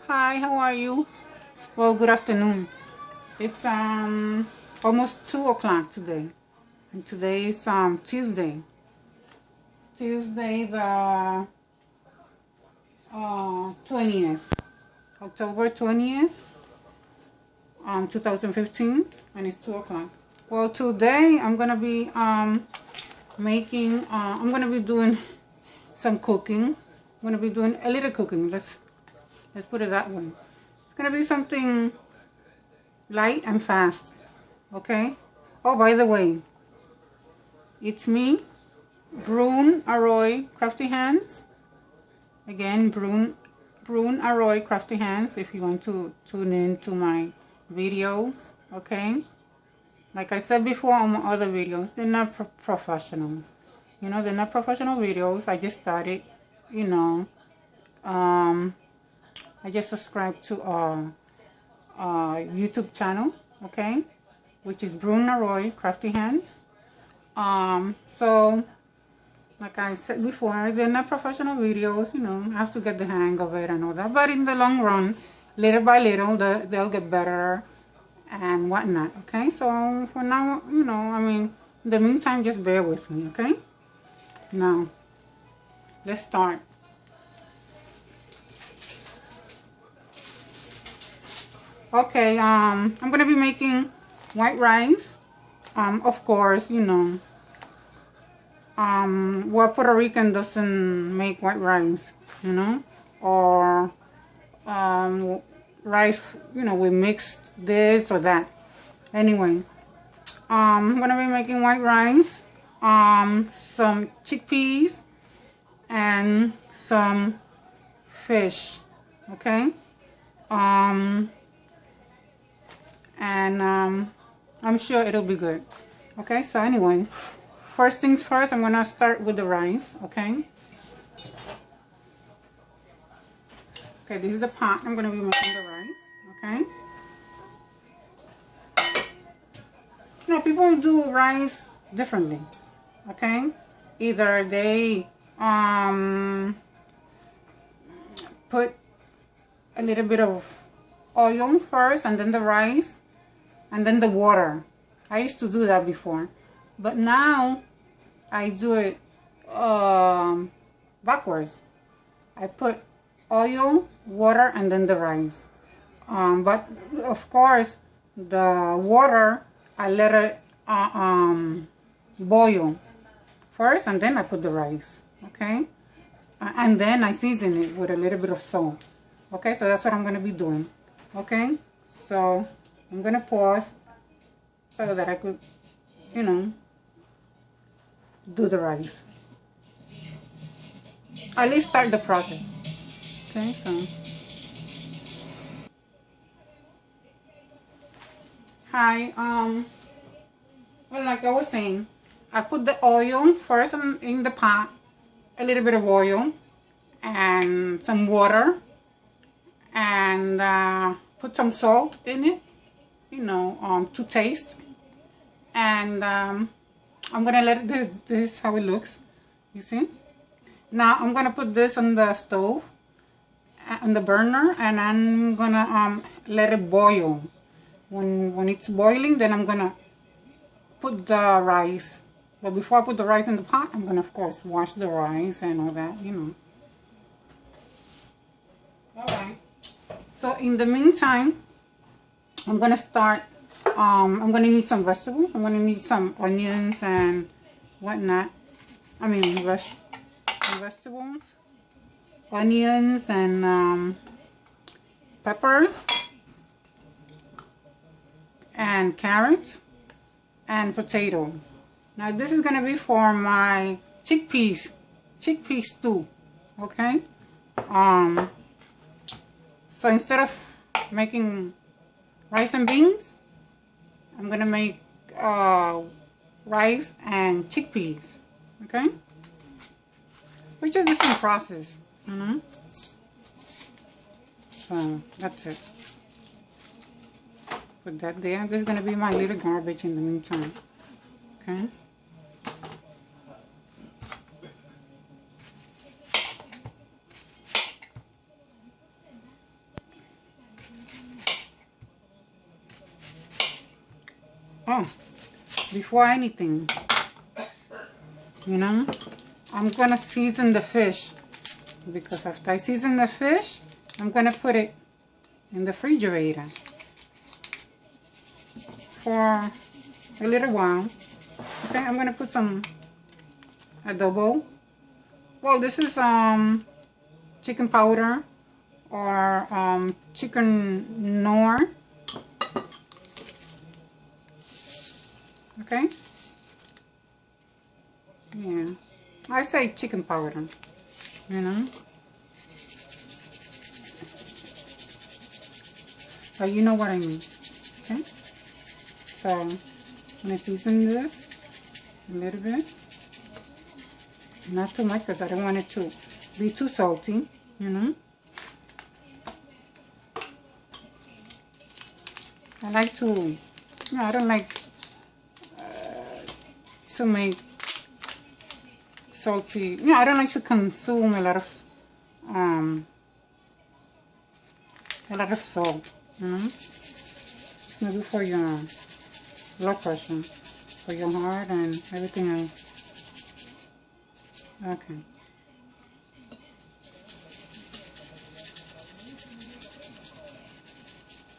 Hi, how are you? Well, good afternoon. It's almost 2 o'clock today, and today is Tuesday. Tuesday the 20th, October 20th, 2015, and it's 2 o'clock. Well, today I'm gonna be making. I'm gonna be doing some cooking. I'm gonna be doing a little cooking. Let's put it that way. It's gonna be something light and fast. Okay. Oh, by the way, it's me, BrunArroy Crafty Hands. Again, BrunArroy Crafty Hands. If you want to tune in to my videos, okay. Like I said before on my other videos, they're not professional. You know, they're not professional videos. I just started. You know, I just subscribed to a YouTube channel, okay, which is BrunArroy Crafty Hands. So like I said before, they're not professional videos, you know, I have to get the hang of it and all that, but in the long run, little by little, they'll get better and whatnot, okay? So for now, you know, I mean, in the meantime, just bear with me, okay? Now, let's start. Okay, I'm gonna be making white rice. Of course, you know, well, Puerto Rican doesn't make white rice, you know, or rice, you know, we mixed this or that. Anyway, I'm gonna be making white rice, some chickpeas, and some fish, okay, and I'm sure it'll be good. Okay, so anyway, first things first, I'm gonna start with the rice, okay. Okay, this is the pot I'm gonna be making the rice, okay. You know, people do rice differently, okay. Either they put a little bit of oil first, and then the rice, and then the water. I used to do that before, but now I do it backwards. I put oil, water, and then the rice. But of course, the water, I let it boil first, and then I put the rice, okay? And then I season it with a little bit of salt. Okay, so that's what I'm going to be doing. Okay, so I'm going to pause so that I could, you know, do the rice. At least start the process. Okay, so. Hi, well, like I was saying, I put the oil first in the pot, a little bit of oil, and some water, and put some salt in it, you know, to taste. And I'm gonna let this is how it looks, you see. Now I'm gonna put this on the stove, on the burner, and I'm gonna let it boil. When it's boiling, then I'm gonna put the rice. But before I put the rice in the pot, I'm gonna of course wash the rice and all that, you know. Alright, so in the meantime, I'm gonna start. I'm gonna need some vegetables. I'm gonna need some onions and whatnot. I mean vegetables, onions, and peppers, and carrots, and potatoes. Now this is gonna be for my chickpea stew, okay. So instead of making rice and beans, I'm gonna make rice and chickpeas, okay, which is the same process, you know. So that's it. Put that there. This is gonna be my little garbage in the meantime, okay. Oh, before anything, you know, I'm gonna season the fish, because after I season the fish, I'm gonna put it in the refrigerator for a little while. Okay, I'm gonna put some adobo. Well, this is chicken powder or chicken nor. Okay. Yeah, I say chicken powder, you know. But you know what I mean. Okay. So I'm gonna season this a little bit. Not too much because I don't want it to be too salty, you know. I like to, you know, I don't like to make salty, you know, I don't like to consume a lot of salt, you know. It's not good for your blood pressure, for your heart and everything else. Okay.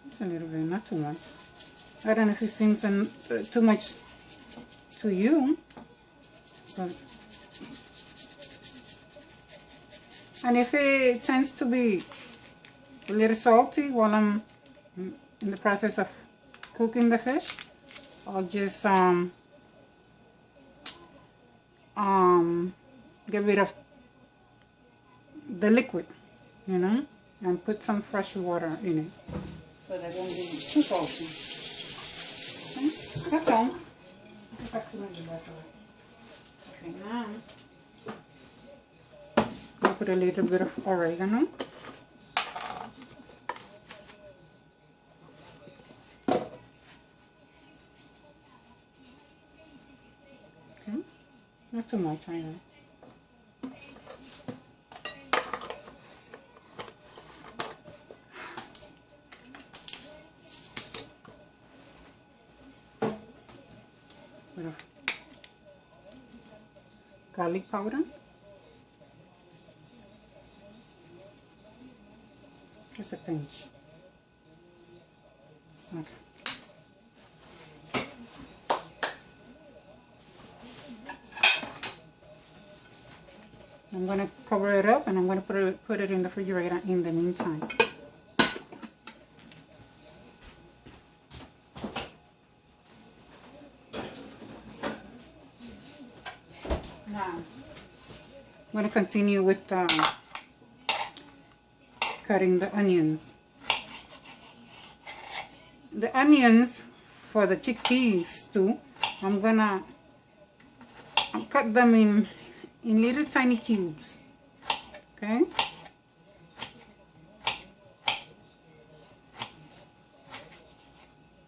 Just a little bit, not too much. I don't know if it seems too much to you, but and if it tends to be a little salty while I'm in the process of cooking the fish, I'll just get rid of the liquid, you know, and put some fresh water in it so that it won't be too salty. Okay? That's all. Okay, now I'll put a little bit of oregano. Okay, not too much, I know. Bit of garlic powder. Just a pinch. Okay. I'm going to cover it up and I'm going to put it in the refrigerator in the meantime. Now, I'm going to continue with cutting the onions. The onions for the chickpeas stew, I'm gonna cut them in little tiny cubes. Okay.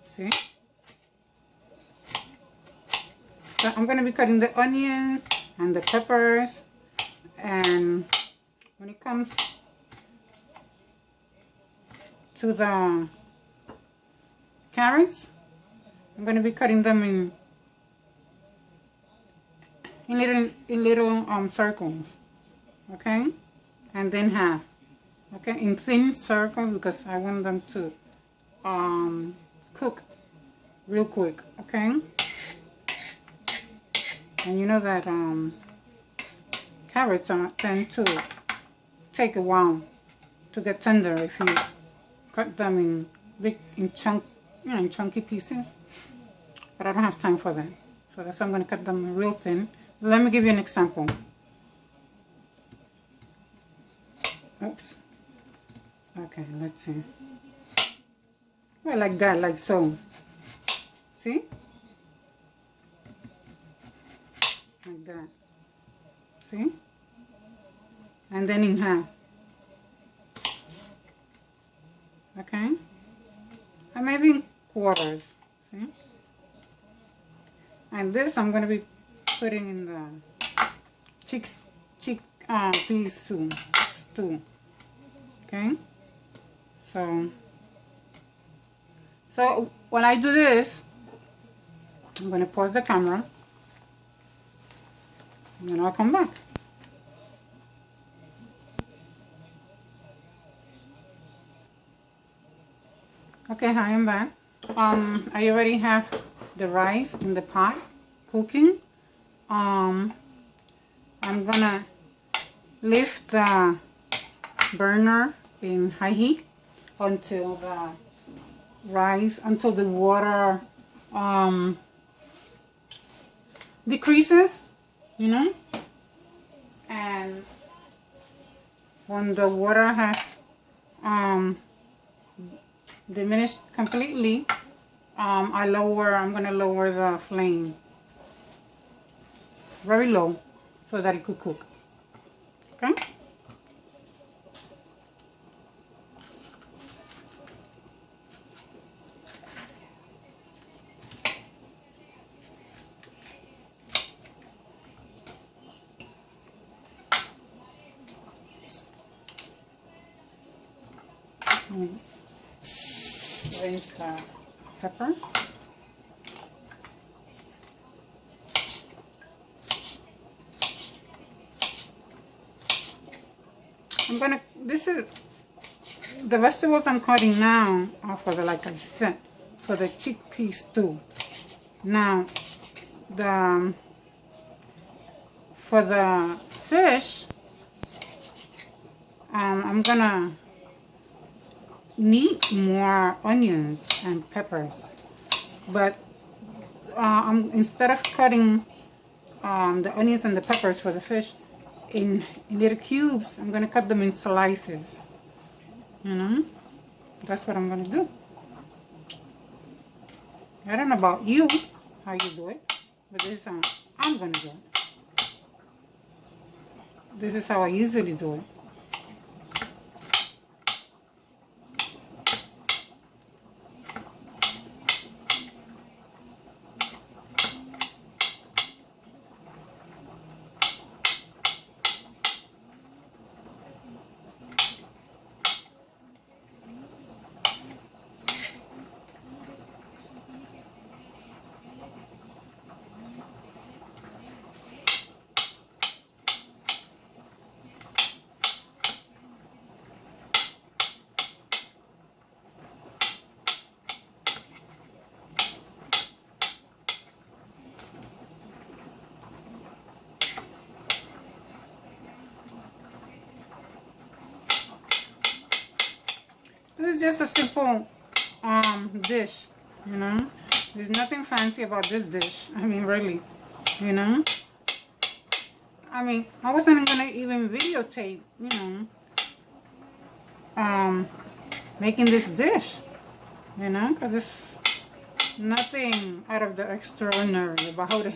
See? So I'm gonna be cutting the onions and the peppers, and when it comes to the carrots, I'm going to be cutting them in little circles, okay, and then half, okay, in thin circles because I want them to cook real quick, okay. And you know that carrots tend to take a while to get tender if you cut them in chunky pieces, but I don't have time for that, so that's why I'm going to cut them real thin. Let me give you an example. Oops. Okay, let's see. Well, like that, like so. See? Like that. See? And then in half. Okay? And maybe in quarters. See? And this I'm going to be putting in the chickpea stew. Okay? So when I do this, I'm going to pause the camera and then I'll come back. Okay, hi, I'm back. I already have the rice in the pot cooking. I'm gonna lift the burner in high heat until the water decreases, you know, and when the water has diminished completely, I'm gonna lower the flame very low so that it could cook. Okay? Rinse the pepper. This is the vegetables I'm cutting now are for the, like I said, for the chickpea stew. Now, for the fish, I'm gonna need more onions and peppers, but instead of cutting the onions and the peppers for the fish in little cubes, I'm gonna cut them in slices. You know, that's what I'm gonna do. I don't know about you, how you do it, but this is how I'm gonna do it. This is how I usually do it. This is just a simple dish, you know. There's nothing fancy about this dish. I mean, really, you know. I mean, I wasn't gonna even videotape, you know, making this dish, you know, because there's nothing out of the extraordinary about it.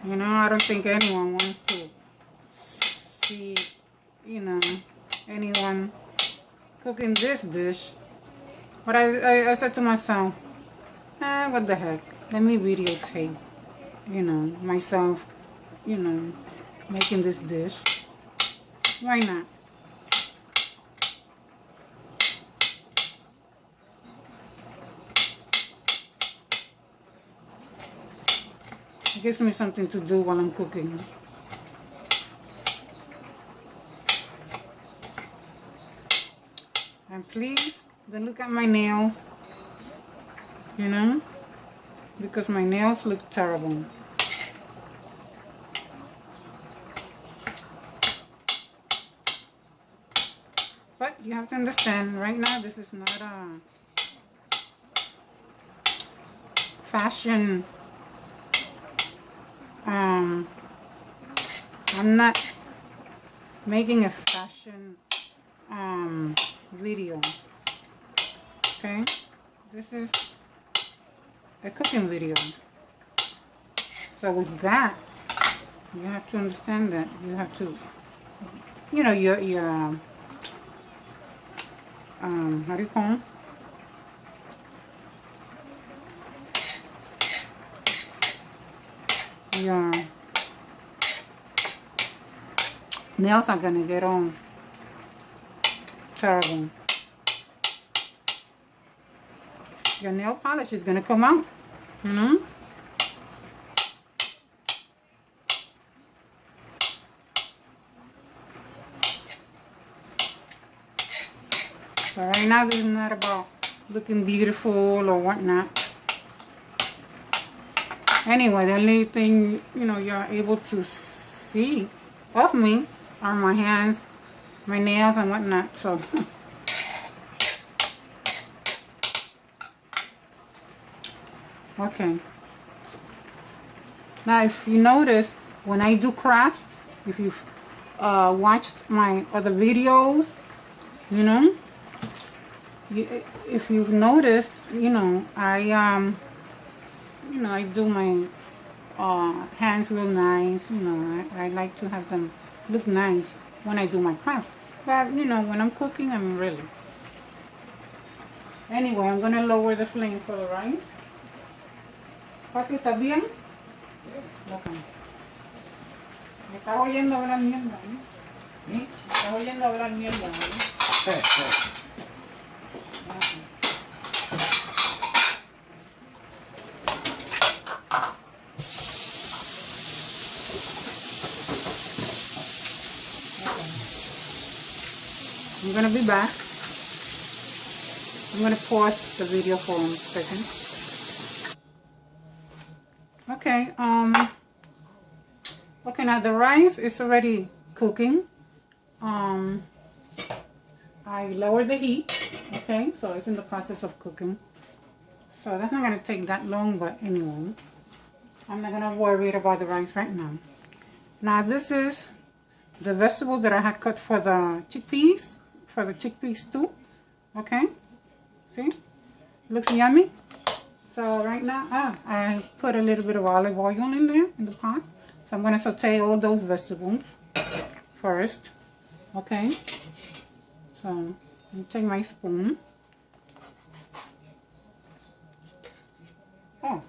You know, I don't think anyone wants to see, you know, anyone cooking this dish. But I said to myself, what the heck, let me videotape, you know, myself, you know, making this dish. Why not? It gives me something to do while I'm cooking. And please, don't look at my nails, you know, because my nails look terrible. But you have to understand, right now this is not a fashion, I'm not making a fashion video, okay? This is a cooking video. So with that, you have to understand that you have to, you know, your how do you call them? Your nails are gonna get on terrible. Your nail polish is gonna come out, you know. So right now this is not about looking beautiful or whatnot. Anyway, the only thing, you know, you're able to see of me are my hands, my nails and whatnot. So okay. Now if you notice, when I do crafts, if you've watched my other videos, you know, if you've noticed, you know, I do my hands real nice. You know, I like to have them look nice when I do my craft. But, you know, when I'm cooking, I'm really. Anyway, I'm going to lower the flame for the rice. Papi, ¿está bien? Ok. Me estás oyendo hablar mierda, ¿no? Me estás oyendo hablar mierda, ¿no? Sí. I'm going to be back. I'm going to pause the video for a second. Okay, okay, now the rice is already cooking. I lowered the heat, okay, so it's in the process of cooking. So that's not going to take that long, but anyway, I'm not going to worry about the rice right now. Now this is the vegetables that I had cut for the chickpea stew, okay, see, looks yummy. So right now, I put a little bit of olive oil in there, in the pot. So I'm going to saute all those vegetables first, okay. So I'm going to take my spoon. Oh,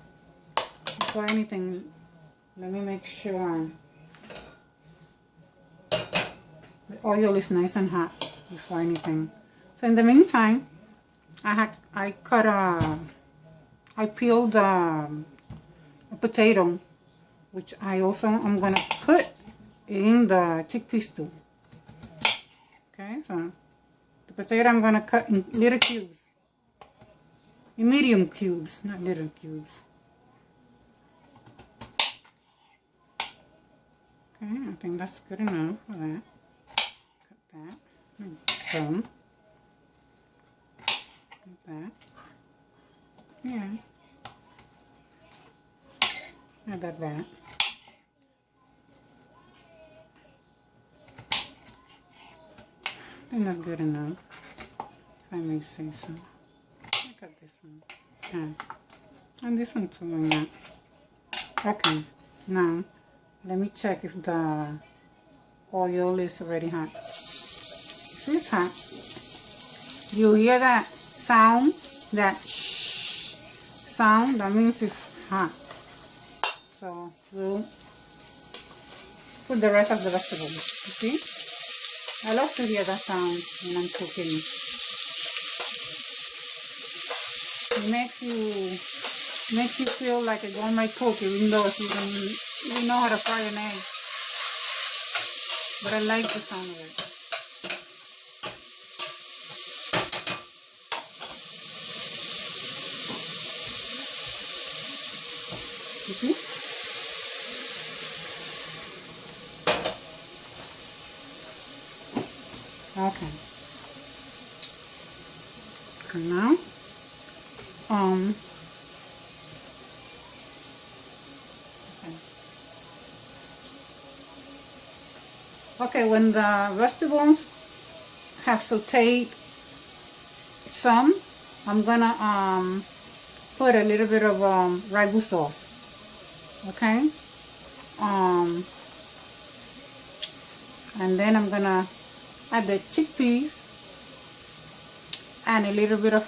before anything, let me make sure the oil is nice and hot before anything. So in the meantime, I peeled a potato, which I also am gonna put in the chickpea stew. Okay, so the potato I'm gonna cut in little cubes, in medium cubes, not little cubes. Okay, I think that's good enough for that. Cut that. Some. Like that. Yeah. Not that bad. I think that's good enough, if I may say so. Look at this one. Yeah. And this one too, like that. Okay. Now, let me check if the oil is already hot. It's hot. You hear that sound? That shh sound? That means it's hot. So we'll put the rest of the vegetables. You see? I love to hear that sound when I'm cooking. It makes you feel like a gourmet cook, even though you know how to fry an egg. But I like the sound of it. You see? Okay. And now, okay, when the vegetables have sauteed some, I'm gonna put a little bit of ragu sauce. Okay. And then I'm gonna add the chickpeas and a little bit of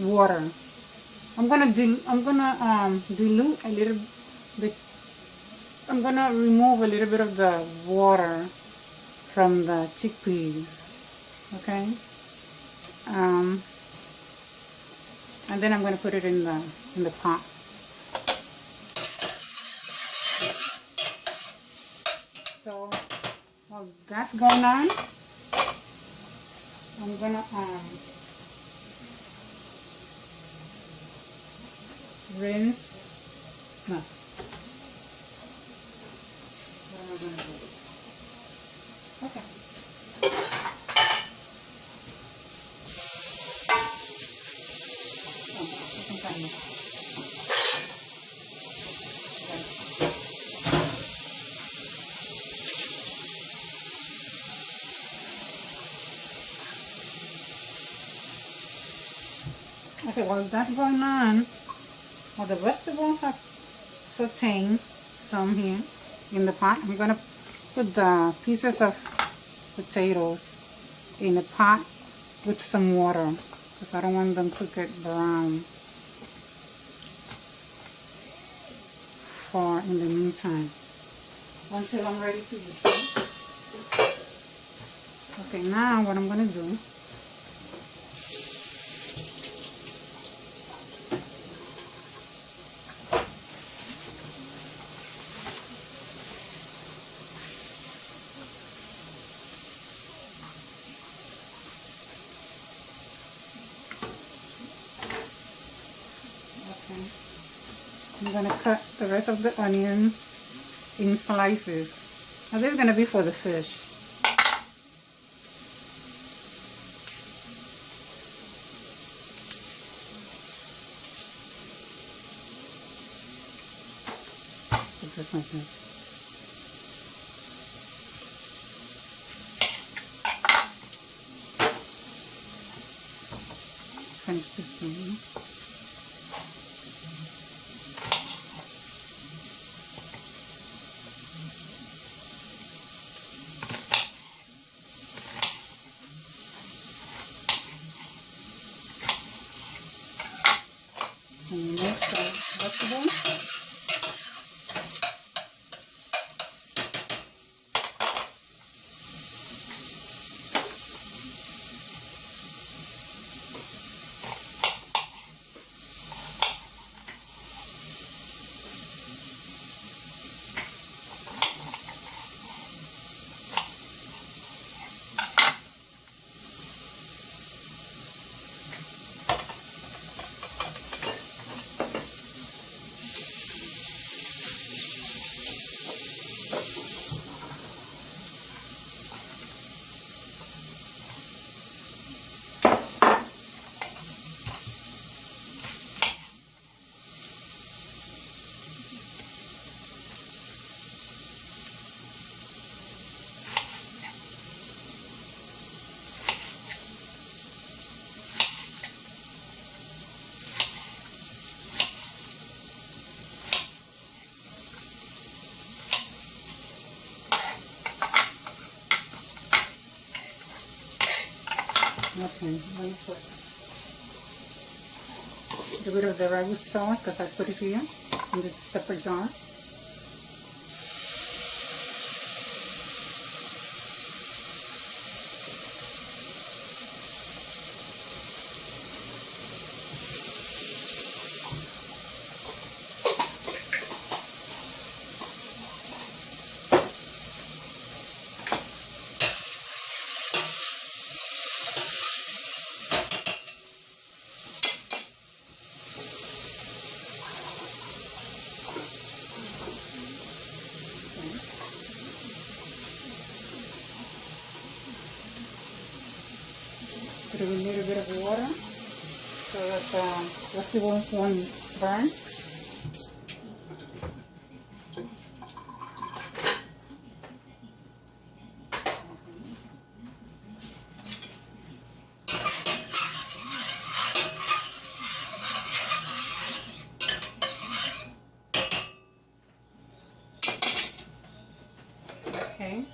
water. I'm gonna dilute a little bit. I'm gonna remove a little bit of the water from the chickpeas. Okay. And then I'm gonna put it in the pot. So while that's going on, I'm gonna rinse. No. What am I going to do? Okay. Okay, while that's going on, while the vegetables are sauteing some here in the pot, I'm going to put the pieces of potatoes in a pot with some water because I don't want them to get brown for in the meantime until I'm ready to use them. Okay, now what I'm going to do, I'm going to cut the rest of the onions in slices. Now this is going to be for the fish. Just like this. Finish this one. And mix the vegetables. Okay, let me put a bit of the ragu sauce because I put it here in the separate jar. Put a little bit of water so that the vegetables won't burn. Okay.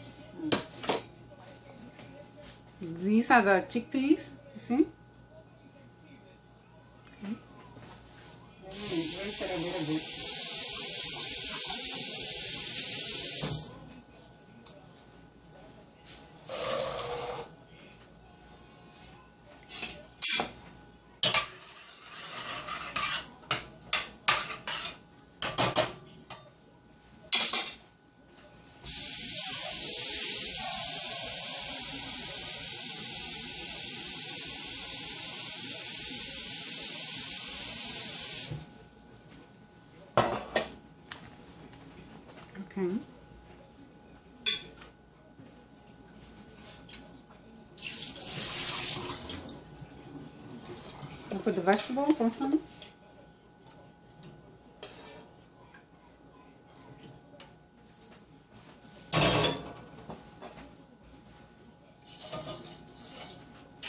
These are the chickpeas, you see? Okay. Rinse it a little bit. Okay. I'll put the vegetables also.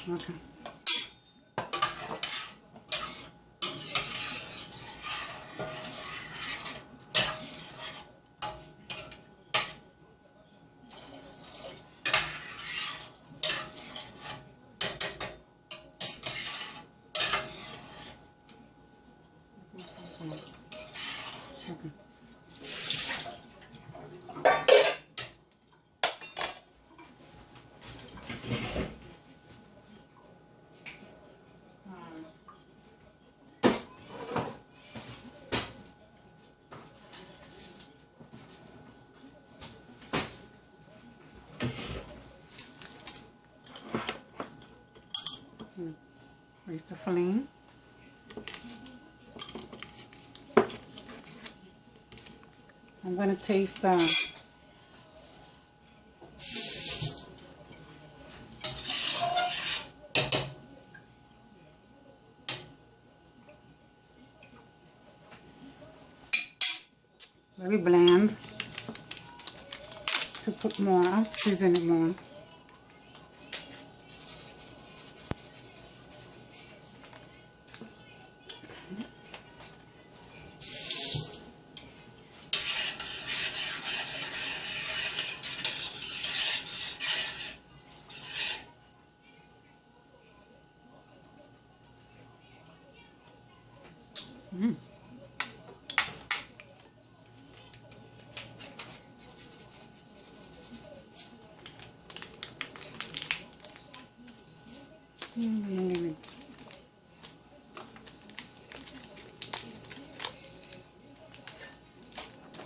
Okay. Okay. Raise the flame. I'm going to taste the very bland. To put more, I'll season it more.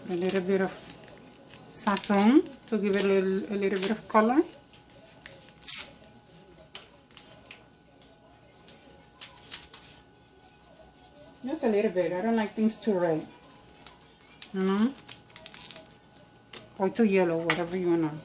A little bit of sazon to give it a little bit of color. Just a little bit. I don't like things too red. You know? Or too yellow, whatever you want to.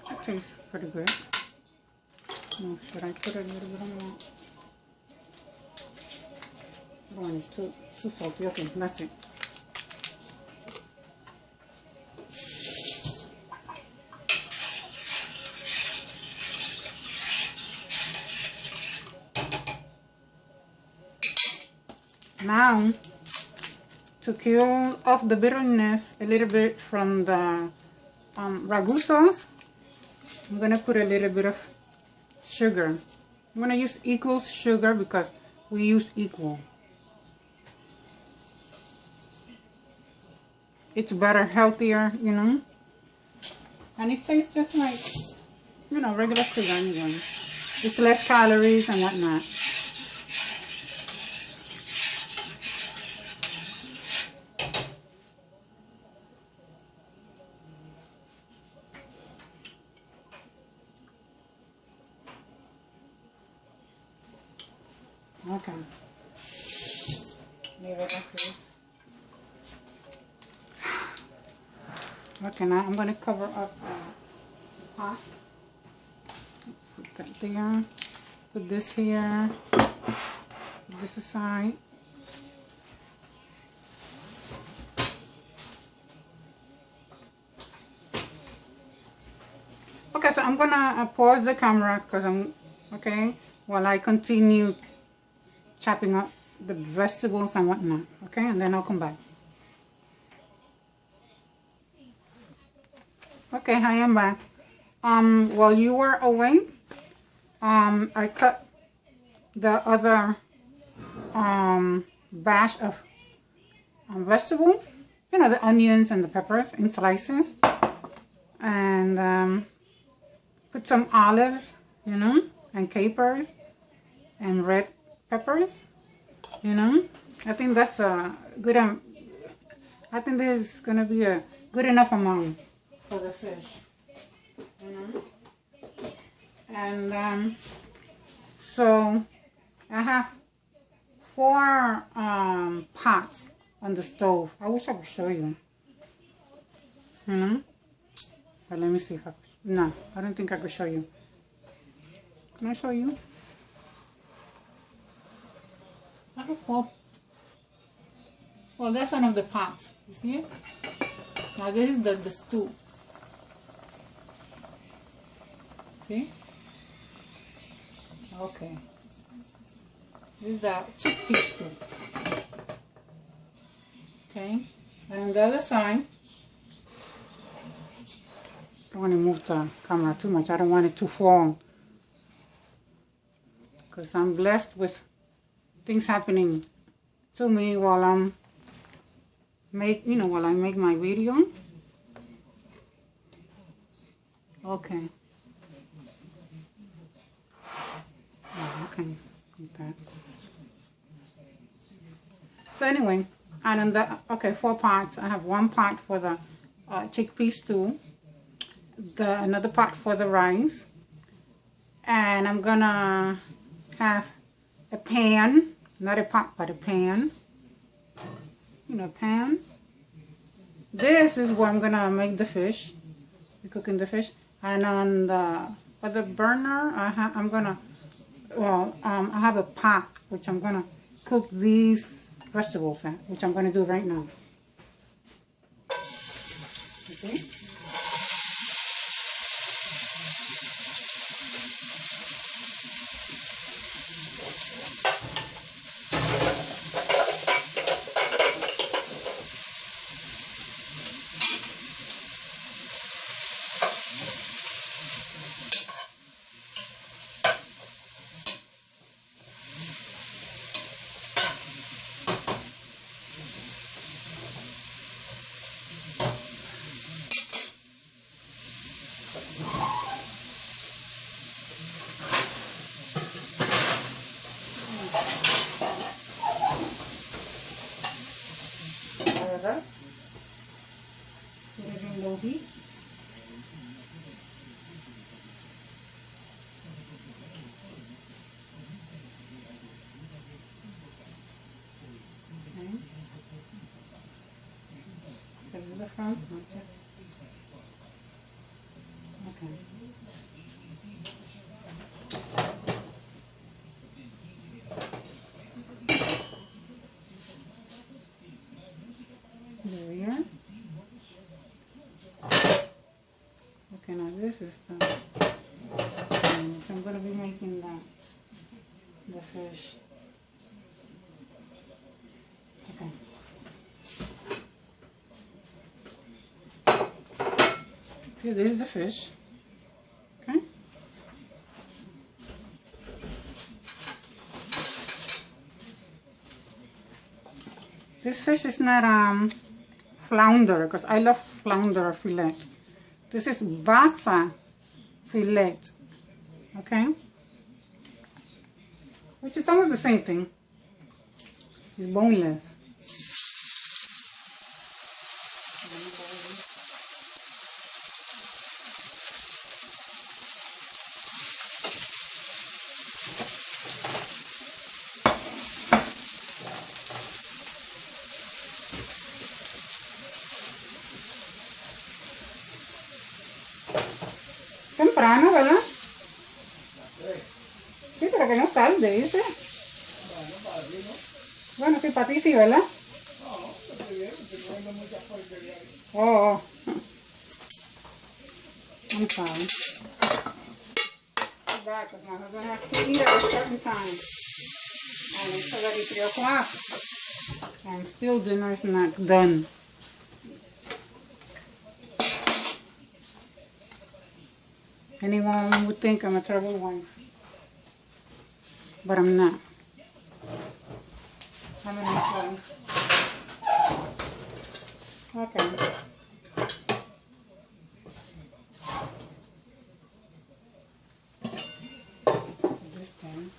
That tastes pretty good. No, should I put a little bit more? I don't want it too salty. Okay, that's it. Now, to kill off the bitterness a little bit from the ragu sauce, I'm going to put a little bit of sugar. I'm going to use equal sugar because we use equal. It's better, healthier, you know. And it tastes just like, you know, regular sugar anyway. It's less calories and whatnot. Okay. Leave it as this. Okay, now I'm going to cover up the pot. Put that there. Put this here. Put this aside. Okay, so I'm going to pause the camera because while I continue chopping up the vegetables and whatnot, okay, and then I'll come back. Okay, I am back. While you were away, I cut the other batch of vegetables, you know, the onions and the peppers in slices, and put some olives, you know, and capers and red peppers, you know, I think that's a good. I think this is gonna be a good enough amount for the fish. And so I have 4 pots on the stove. I wish I could show you. But let me see if I could. No, I don't think I could show you. Can I show you? I have 4. Well, that's one of the pots. You see it? Now this is the stew. See? Okay. This is the chickpea stew. Okay. And on the other side, I don't want to move the camera too much. I don't want it to fall. Because I'm blessed with things happening to me while I'm while I make my video. Okay. Oh, okay. Like that. So anyway, and on the 4 pots. I have 1 pot for the chickpea stew, another pot for the rice, and I'm gonna have a pan, not a pot but a pan. Pan. This is where I'm gonna make the fish, be cooking the fish, and on for the burner I have a pot which I'm gonna cook these vegetables at, which I'm gonna do right now. Okay. Low heat. Okay. This is the front. Okay. The rear. Okay, now this is the which I'm going to be making the fish. Okay. Okay, this is the fish. Okay. This fish is not flounder, because I love flounder fillet. This is BASA fillet, okay? Which is almost the same thing. It's boneless. Temprano, ¿verdad? Sí, pero que no es tarde, dice. Bueno, sí, para ti sí, ¿verdad? No, estoy bien, estoy comiendo muchas porquerías. Oh, I'm sorry. Back, because my husband has to eat at a certain time. And it's already 3 o'clock. And still dinner is not done. Anyone would think I'm a terrible wife, but I'm not. I'm a nice wife. Okay. This thing.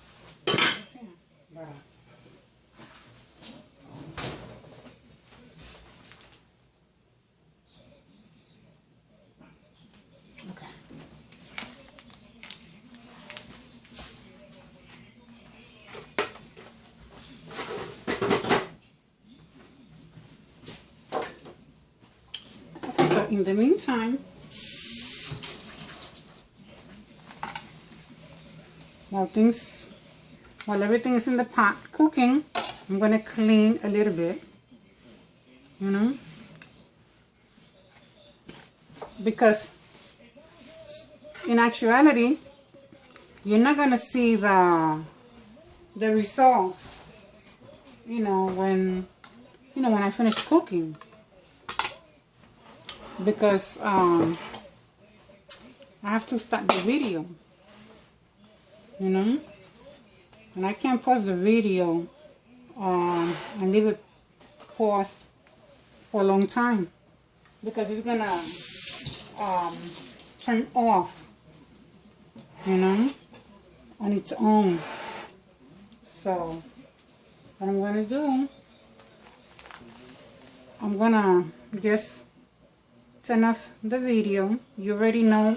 in the meantime, while everything is in the pot cooking, I'm going to clean a little bit, you know, because in actuality, you're not going to see the results, you know, when I finish cooking, because I have to start the video, you know, and I can't pause the video and leave it paused for a long time, because it's gonna turn off, you know, on its own. So what I'm gonna do, I'm gonna just turn off the video. You already know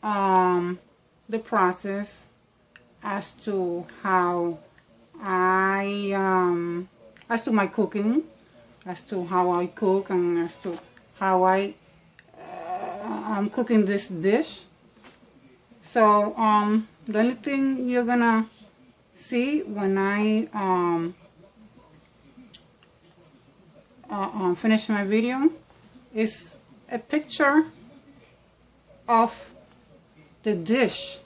the process as to how as to my cooking, as to how I cook, and as to how I'm cooking this dish. So the only thing you're gonna see when I finish my video is a picture of the dish,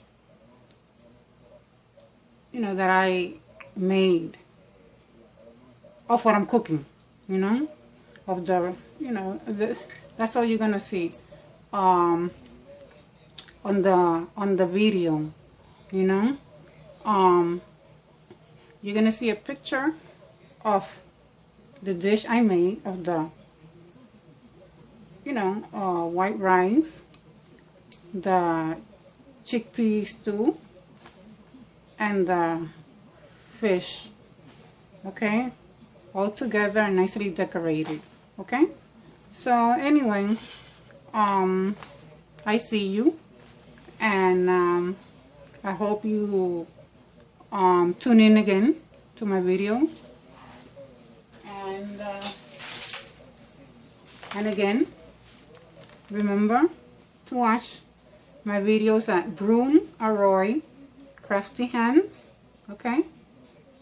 you know, that I made, of what I'm cooking, you know, of the, you know, that's all you're gonna see on the video, you know. You're gonna see a picture of the dish I made, of the, you know, white rice, the chickpea stew, and the fish, okay, all together and nicely decorated. Okay, so anyway, I see you, and I hope you tune in again to my video, and again, remember to watch my videos at BrunArroy Crafty Hands. Okay,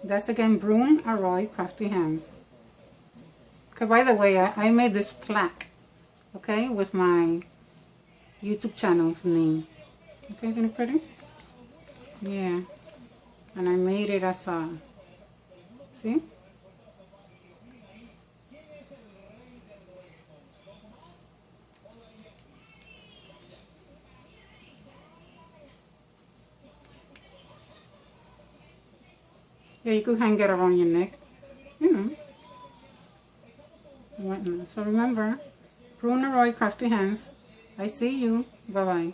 that's again BrunArroy Crafty Hands. Okay, by the way, I made this plaque, okay, with my YouTube channel's name. Okay, isn't it pretty? Yeah, and I made it as a, see? Yeah, you could hang it around your neck, you know. So remember, BrunArroy Crafty Hands. I see you. Bye-bye.